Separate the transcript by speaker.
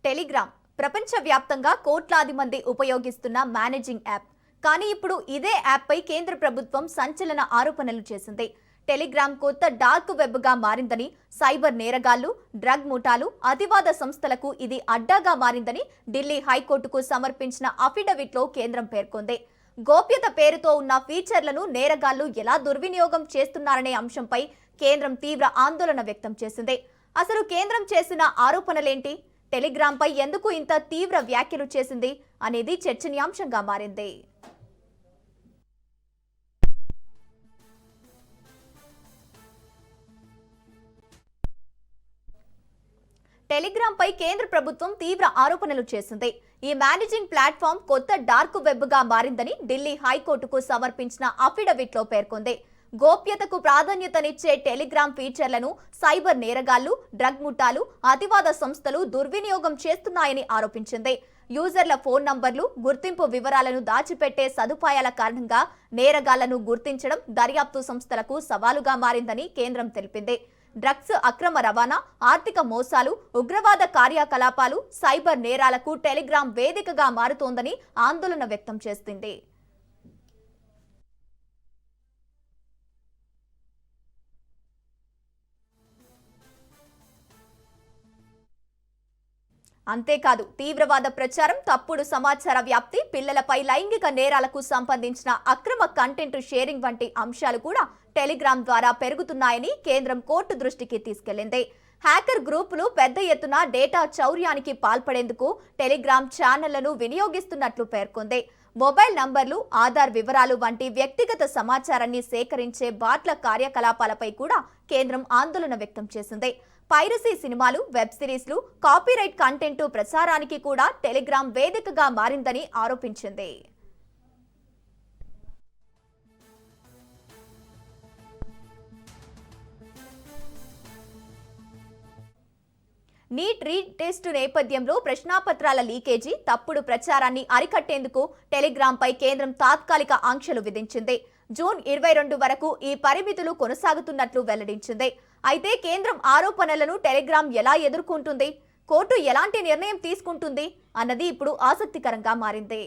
Speaker 1: Telegram ప్రపంచవ్యాప్తంగా కోట్లాది మంది ఉపయోగిస్తున్న మేనేజింగ్ యాప్. కానీ ఇప్పుడు ఇదే యాప్ పై కేంద్ర ప్రభుత్వం సంచలన ఆరోపణలు చేసింది. టెలిగ్రామ్ కొత్త డార్క్ వెబ్ గా మారిందని, సైబర్ నేరగాళ్లు, డ్రగ్ ముఠాలు, అతివాద సంస్థలకు ఇది అడ్డాగా మారిందని ఢిల్లీ హైకోర్టుకు సమర్పించిన అఫిడవిట్లో కేంద్రం పేర్కొంది. గోప్యత పేరుతో ఉన్న ఫీచర్లను నేరగాళ్లు ఎలా దుర్వినియోగం చేస్తున్నారనే అంశంపై కేంద్రం తీవ్ర ఆందోళన వ్యక్తం చేసింది. అసలు కేంద్రం చేసిన ఆరోపణలేంటి? టెలిగ్రామ్ పై ఎందుకు ఇంత తీవ్ర వ్యాఖ్యలు చేసింది అనేది చర్చనీయాంశంగా మారింది. టెలిగ్రామ్ పై కేంద్ర ప్రభుత్వం తీవ్ర ఆరోపణలు చేసింది. ఈ మేనేజింగ్ ప్లాట్ఫామ్ కొత్త డార్క్ వెబ్ గా మారిందని ఢిల్లీ హైకోర్టుకు సమర్పించిన అఫిడవిట్లో పేర్కొంది. గోప్యతకు ప్రాధాన్యతనిచ్చే టెలిగ్రామ్ ఫీచర్లను సైబర్ నేరగాళ్లు, డ్రగ్ ముఠాలు, అతివాద సంస్థలు దుర్వినియోగం చేస్తున్నాయని ఆరోపించింది. యూజర్ల ఫోన్ నంబర్లు, గుర్తింపు వివరాలను దాచిపెట్టే సదుపాయాల కారణంగా నేరగాళ్లను గుర్తించడం దర్యాప్తు సంస్థలకు సవాలుగా మారిందని కేంద్రం తెలిపింది. డ్రగ్స్ అక్రమ రవాణా, ఆర్థిక మోసాలు, ఉగ్రవాద కార్యకలాపాలు, సైబర్ నేరాలకు టెలిగ్రామ్ వేదికగా మారుతోందని ఆందోళన వ్యక్తం చేసింది. అంతేకాదు, తీవ్రవాద ప్రచారం, తప్పుడు సమాచార వ్యాప్తి, పిల్లలపై లైంగిక నేరాలకు సంబంధించిన అక్రమ కంటెంట్ షేరింగ్ వంటి అంశాలు కూడా టెలిగ్రామ్ ద్వారా పెరుగుతున్నాయని కేంద్రం కోర్టు దృష్టికి తీసుకెళ్లింది. హ్యాకర్ గ్రూపులు పెద్ద ఎత్తున డేటా చౌర్యానికి పాల్పడేందుకు టెలిగ్రామ్ ఛానళ్లను వినియోగిస్తున్నట్లు పేర్కొంది. మొబైల్ నంబర్లు, ఆధార్ వివరాలు వంటి వ్యక్తిగత సమాచారాన్ని సేకరించే బాట్ల కార్యకలాపాలపై కూడా కేంద్రం ఆందోళన వ్యక్తం చేసింది. పైరసీ సినిమాలు, వెబ్ సిరీస్లు, కాపీరైట్ కంటెంట్ ప్రచారానికి కూడా టెలిగ్రామ్ వేదికగా మారిందని ఆరోపించింది. నీట్ రీటెస్ట్ నేపథ్యంలో ప్రశ్నాపత్రాల లీకేజీ, తప్పుడు ప్రచారాన్ని అరికట్టేందుకు టెలిగ్రామ్ పై కేంద్రం తాత్కాలిక ఆంక్షలు విధించింది. జూన్ 22 వరకు ఈ పరిమితులు కొనసాగుతున్నట్లు వెల్లడించింది. అయితే కేంద్రం ఆరోపణలను టెలిగ్రామ్ ఎలా ఎదుర్కొంటుంది, కోర్టు ఎలాంటి నిర్ణయం తీసుకుంటుంది అన్నది ఇప్పుడు ఆసక్తికరంగా మారింది.